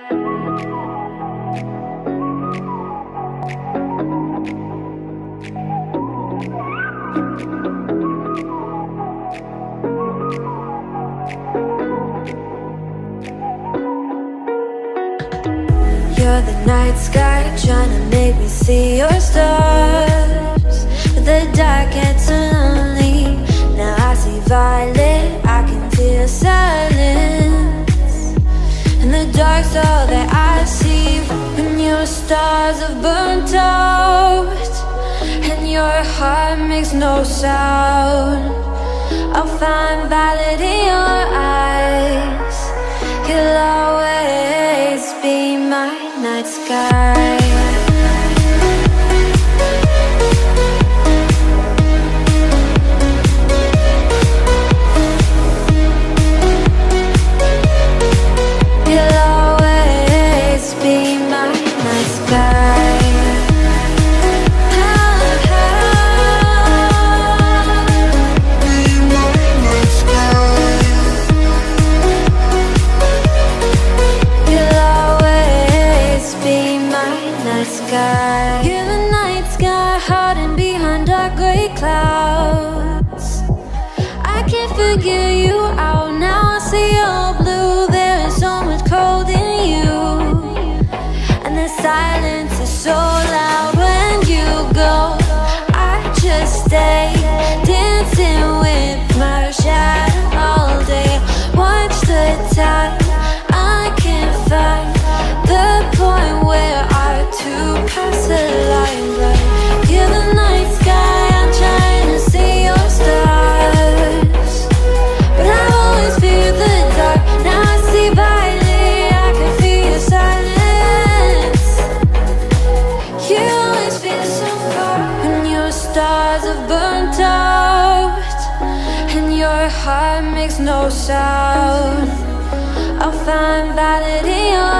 You're the night sky, trying to make me see your stars. But the dark gets so lonely. Now I see violet, I can feel silence. And the dark's all that I see. When your stars have burnt out and your heart makes no sound, I'll find violet in your eyes. You'll always be my night sky. You'll always be my night sky. You're the night sky, hiding behind dark gray clouds. I can't figure you out now. I see you're blue. There is so much cold in you, and the silence is so loud when you go. I just stay dancing with my shadow all day. Watch the tide. I can't find the point where to pass the line, but you're the night sky. I'm trying to see your stars, but I always fear the dark. Now I see violet, I can feel your silence. You always feel so far when your stars have burnt out and your heart makes no sound. I'll find violet in your